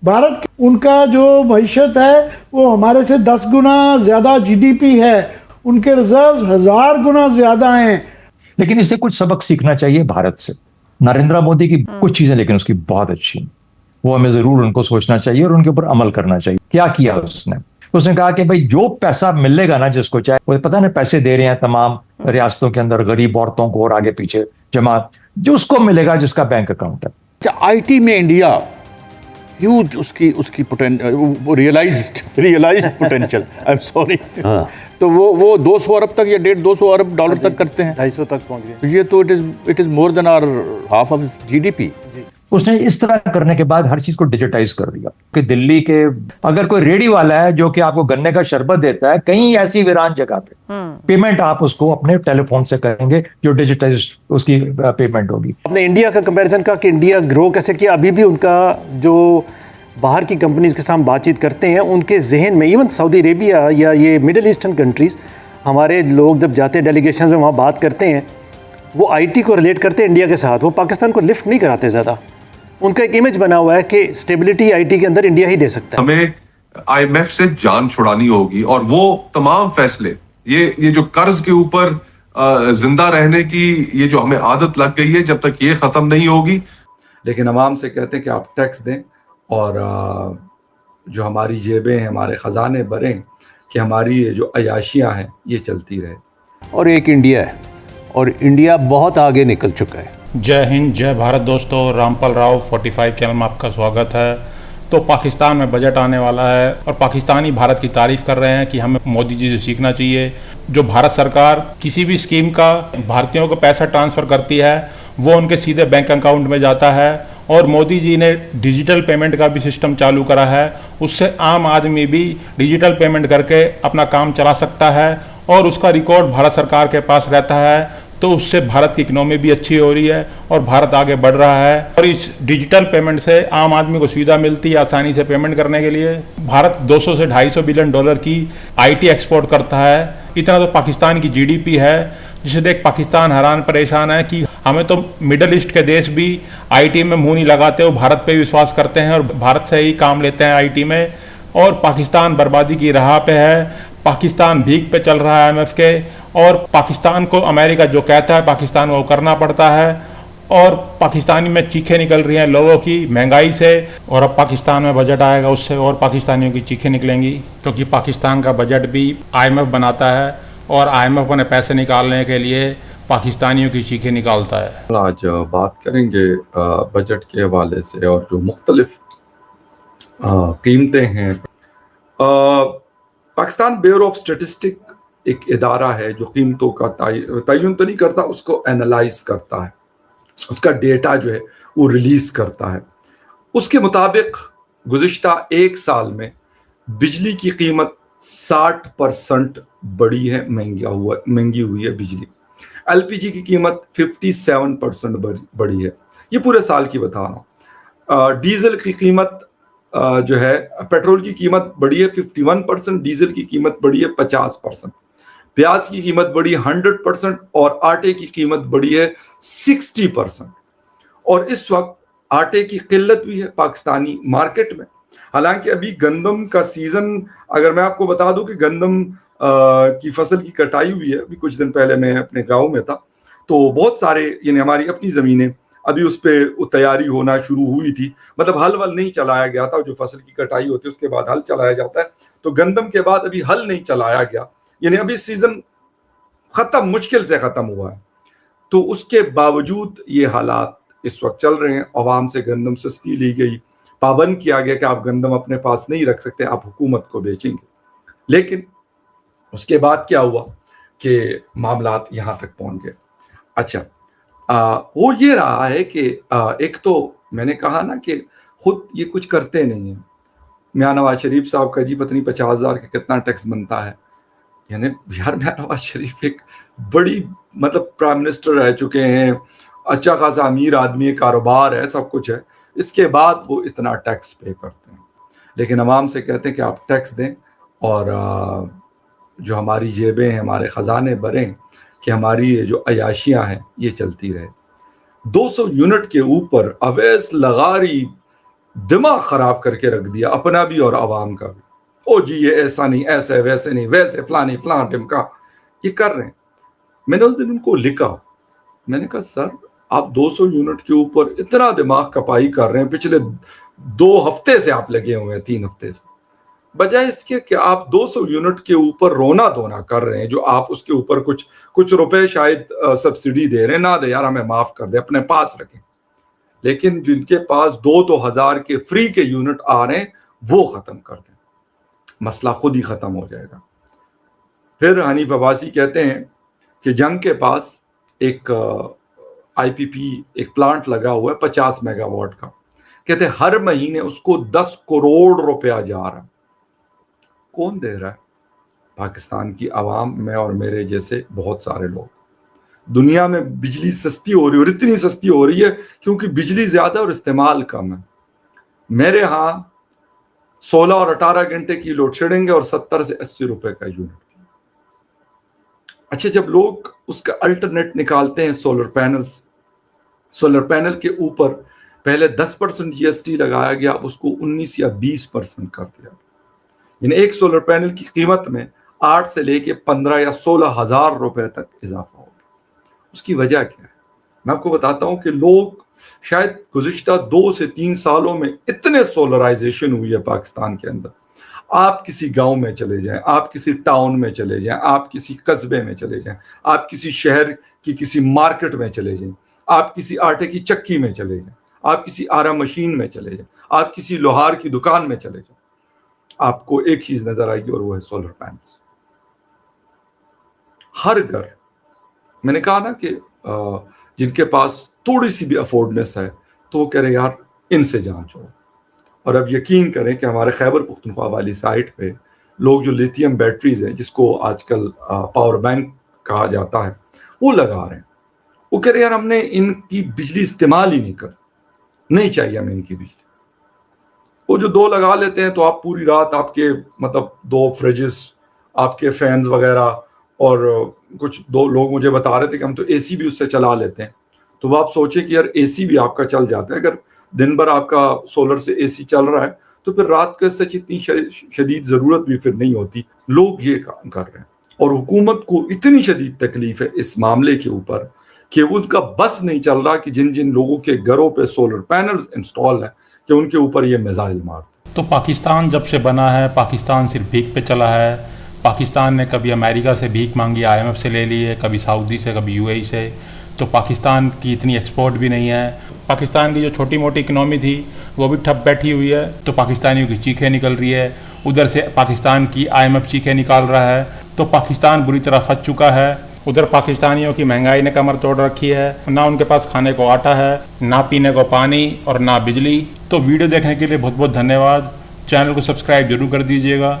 भारत उनका जो भविष्यत है वो हमारे से 10 गुना ज़्यादा जीडीपी है, उनके रिजर्व्स 1000 गुना ज़्यादा हैं। लेकिन इससे कुछ सबक सीखना चाहिए भारत से। नरेंद्र मोदी की कुछ चीजें लेकिन उसकी बहुत अच्छी हैं, वो हमें जरूर उनको सोचना चाहिए और उनके ऊपर अमल करना चाहिए। क्या किया उसने? उसने कहा कि भाई जो पैसा मिलेगा ना जिसको चाहे, वो पता ना पैसे दे रहे हैं तमाम रियासतों के अंदर गरीब औरतों को और आगे पीछे जमा, जो उसको मिलेगा जिसका बैंक अकाउंट है। अच्छा, आईटी में इंडिया ह्यूज उसकी realised potential, I am sorry, तो वो 200 अरब तक या 250 अरब डॉलर तक करते हैं, 250 तक पहुंच गए। ये तो it is more than our half of GDP. उसने इस तरह करने के बाद हर चीज को डिजिटाइज कर दिया कि दिल्ली के अगर कोई रेडी वाला है जो कि आपको गन्ने का शरबत देता है कहीं ऐसी वीरान जगह पे, पेमेंट आप उसको अपने टेलीफोन से करेंगे, जो डिजिटाइज उसकी पेमेंट होगी। आपने इंडिया का कंपैरिजन कहा कि इंडिया ग्रो कैसे किया, अभी भी उनका जो बाहर की कंपनीज के साथ बातचीत करते हैं उनके जहन में, इवन सऊदी अरेबिया या ये मिडिल ईस्टर्न कंट्रीज, हमारे लोग जब जाते हैं डेलीगेशन में वहाँ बात करते हैं, वो आईटी को रिलेट करते हैं इंडिया के साथ, वो पाकिस्तान को लिफ्ट नहीं कराते ज़्यादा। उनका एक इमेज बना हुआ है कि स्टेबिलिटी आईटी के अंदर इंडिया ही दे सकता है। हमें आईएमएफ से जान छुड़ानी होगी और वो तमाम फैसले, ये जो कर्ज के ऊपर जिंदा रहने की ये जो हमें आदत लग गई है, जब तक ये खत्म नहीं होगी। लेकिन अवाम से कहते हैं कि आप टैक्स दें और जो हमारी जेबें हैं, हमारे ख़जाने भरें, कि हमारी जो अयाशियाँ हैं ये चलती रहे। और एक इंडिया है और इंडिया बहुत आगे निकल चुका है। जय हिंद, जय भारत दोस्तों। रामपाल राव 45 चैनल में आपका स्वागत है। तो पाकिस्तान में बजट आने वाला है और पाकिस्तानी भारत की तारीफ कर रहे हैं कि हमें मोदी जी से सीखना चाहिए। जो भारत सरकार किसी भी स्कीम का भारतीयों को पैसा ट्रांसफ़र करती है वो उनके सीधे बैंक अकाउंट में जाता है, और मोदी जी ने डिजिटल पेमेंट का भी सिस्टम चालू करा है। उससे आम आदमी भी डिजिटल पेमेंट करके अपना काम चला सकता है और उसका रिकॉर्ड भारत सरकार के पास रहता है। तो उससे भारत की इकोनॉमी भी अच्छी हो रही है और भारत आगे बढ़ रहा है। और इस डिजिटल पेमेंट से आम आदमी को सुविधा मिलती है आसानी से पेमेंट करने के लिए। भारत 200 से 250 बिलियन डॉलर की आईटी एक्सपोर्ट करता है। इतना तो पाकिस्तान की जीडीपी है, जिसे देख पाकिस्तान हैरान परेशान है कि हमें तो मिडल ईस्ट के देश भी आईटी में मुंह नहीं लगाते, वो भारत पे विश्वास करते हैं और भारत से ही काम लेते हैं आईटी में। और पाकिस्तान बर्बादी की राह पे है, पाकिस्तान भीख पे चल रहा है आईएमएफ के, और पाकिस्तान को अमेरिका जो कहता है पाकिस्तान को करना पड़ता है। और पाकिस्तानी में चीखें निकल रही हैं लोगों की महंगाई से, और अब पाकिस्तान में बजट आएगा उससे और पाकिस्तानियों की चीखें निकलेंगी, क्योंकि पाकिस्तान का बजट भी आईएमएफ बनाता है और आईएमएफ उन्हें पैसे निकालने के लिए पाकिस्तानियों की चीखें निकालता है। आज बात करेंगे बजट के हवाले से और जो मुख्तलिफ कीमतें हैं। पाकिस्तान ब्यूरो ऑफ स्टेटिस्टिक एक इदारा है जो कीमतों का तयन तो नहीं करता, उसको एनालाइज करता है, उसका डेटा जो है वो रिलीज करता है। उसके मुताबिक गुज़िश्ता एक साल में बिजली की कीमत 60% बढ़ी है, महंगी हुई है बिजली। एलपीजी की कीमत 57% बढ़ी है, ये पूरे साल की बता रहा हूँ। डीजल की कीमत जो है, पेट्रोल की कीमत बढ़ी है 51%, डीजल की कीमत बढ़ी है 50%, प्याज की कीमत बढ़ी 100% और आटे की कीमत बढ़ी है 60%। और इस वक्त आटे की किल्लत भी है पाकिस्तानी मार्केट में। हालांकि अभी गंदम का सीजन, अगर मैं आपको बता दूं कि गंदम की फसल की कटाई हुई है, अभी कुछ दिन पहले मैं अपने गांव में था, तो बहुत सारे यानी हमारी अपनी ज़मीनें अभी उस पर तैयारी होना शुरू हुई थी। मतलब हल वल नहीं चलाया गया था, जो फसल की कटाई होती है उसके बाद हल चलाया जाता है, तो गंदम के बाद अभी हल नहीं चलाया गया, यानी अभी सीजन खत्म, मुश्किल से खत्म हुआ है। तो उसके बावजूद ये हालात इस वक्त चल रहे हैं। अवाम से गंदम सस्ती ली गई, पाबंद किया गया कि आप गंदम अपने पास नहीं रख सकते, आप हुकूमत को बेचेंगे। लेकिन उसके बाद क्या हुआ कि मामलात यहाँ तक पहुँच गए। अच्छा, वो ये रहा है कि एक तो मैंने कहा ना कि खुद ये कुछ करते नहीं हैं। मियां नवाज शरीफ साहब का जी पता नहीं 50,000 का कितना टैक्स बनता है, यानी यार मियां नवाज शरीफ एक बड़ी मतलब प्राइम मिनिस्टर रह चुके हैं, अच्छा खासा अमीर आदमी है, कारोबार है, सब कुछ है, इसके बाद वो इतना टैक्स पे करते हैं। लेकिन अवाम से कहते हैं कि आप टैक्स दें और जो हमारी जेबें हैं, हमारे ख़जाने भरें, कि हमारी जो अयाशियाँ हैं ये चलती रहे। 200 यूनिट के ऊपर अवैस लगारी दिमाग खराब करके रख दिया, अपना भी और आवाम का भी। ओ जी ये ऐसा नहीं, ऐसे वैसे नहीं, वैसे फलानी फलां टिमका, ये कर रहे हैं। मैंने उस दिन उनको लिखा, मैंने कहा सर आप 200 यूनिट के ऊपर इतना दिमाग कपाई कर रहे हैं, पिछले 2 हफ्ते से आप लगे हुए हैं, 3 हफ्ते से, बजाय इसके कि आप 200 यूनिट के ऊपर रोना धोना कर रहे हैं, जो आप उसके ऊपर कुछ रुपए शायद सब्सिडी दे रहे हैं, ना दे यार, हमें माफ कर दे, अपने पास रखें। लेकिन जिनके पास 2-2 हजार के फ्री के यूनिट आ रहे हैं वो खत्म कर दें, मसला खुद ही खत्म हो जाएगा। फिर हनीफ अब्बासी कहते हैं कि जंग के पास एक आईपीपी एक प्लांट लगा हुआ है 50 मेगावाट का, कहते हैं हर महीने उसको 10 करोड़ रुपया जा रहा है। कौन दे रहा है? पाकिस्तान की आवाम, मैं और मेरे जैसे बहुत सारे लोग। दुनिया में बिजली सस्ती हो रही है, और इतनी सस्ती हो रही है क्योंकि बिजली ज्यादा और इस्तेमाल कम है। मेरे यहाँ 16 और 18 घंटे की लोड शेडिंग है और 70 से 80 रुपए का यूनिट। अच्छा, जब लोग उसका अल्टरनेट निकालते हैं सोलर पैनल्स, सोलर पैनल के ऊपर पहले 10% जीएसटी लगाया गया, अब उसको 19 या 20% कर दिया। यानी एक सोलर पैनल की कीमत में 8 से लेके 15 या 16 हजार रुपए तक इजाफा हो गया। उसकी वजह क्या है? मैं आपको बताता हूं कि लोग शायद गुज़िश्ता 2 से 3 सालों में इतने सोलराइजेशन हुई है पाकिस्तान के अंदर। आप किसी गांव में चले जाएं, आप किसी टाउन में चले जाएं, आप किसी कस्बे में चले जाएं, आप किसी शहर की किसी मार्केट में चले जाएं, आप किसी आटे की चक्की में चले जाएं, आप किसी आरा मशीन में चले जाएं, आप किसी लोहार की दुकान में चले जाएं, आपको एक चीज नजर आएगी और वो है सोलर पैनल्स। हर घर, मैंने कहा ना कि जिनके पास थोड़ी सी भी अफोर्डनेस है तो वो कह रहे यार इनसे जान छोड़ो। और अब यकीन करें कि हमारे खैबर पुख्तनख्वा वाली साइट पे लोग जो लिथियम बैटरीज हैं, जिसको आजकल पावर बैंक कहा जाता है, वो लगा रहे हैं। वो कह रहे यार हमने इनकी बिजली इस्तेमाल ही नहीं चाहिए हमें इनकी बिजली। वो जो 2 लगा लेते हैं तो आप पूरी रात आपके मतलब 2 फ्रिजेस, आपके फैंस वगैरह, और कुछ 2 लोग मुझे बता रहे थे कि हम तो एसी भी उससे चला लेते हैं। तो आप सोचे कि यार एसी भी आपका चल जाता है, अगर दिन भर आपका सोलर से एसी चल रहा है तो फिर रात को सच इतनी शदीद जरूरत भी फिर नहीं होती। लोग ये काम कर रहे हैं और हुकूमत को इतनी शदीद तकलीफ है इस मामले के ऊपर कि उनका बस नहीं चल रहा कि जिन जिन लोगों के घरों पे सोलर पैनल्स इंस्टॉल है कि उनके ऊपर ये मिसाइल मार। तो पाकिस्तान जब से बना है, पाकिस्तान सिर्फ भीख पे चला है। पाकिस्तान ने कभी अमेरिका से भीख मांगी, IMF से ले ली है, कभी सऊदी से, कभी UAE से। तो पाकिस्तान की इतनी एक्सपोर्ट भी नहीं है। पाकिस्तान की जो छोटी मोटी इकनॉमी थी वो भी ठप बैठी हुई है। तो पाकिस्तानियों की चीखें निकल रही है, उधर से पाकिस्तान की IMF चीखें निकाल रहा है। तो पाकिस्तान बुरी तरह फंस चुका है। उधर पाकिस्तानियों की महंगाई ने कमर तोड़ रखी है, ना उनके पास खाने को आटा है, ना पीने को पानी और ना बिजली। तो वीडियो देखने के लिए बहुत बहुत धन्यवाद। चैनल को सब्सक्राइब जरूर कर दीजिएगा।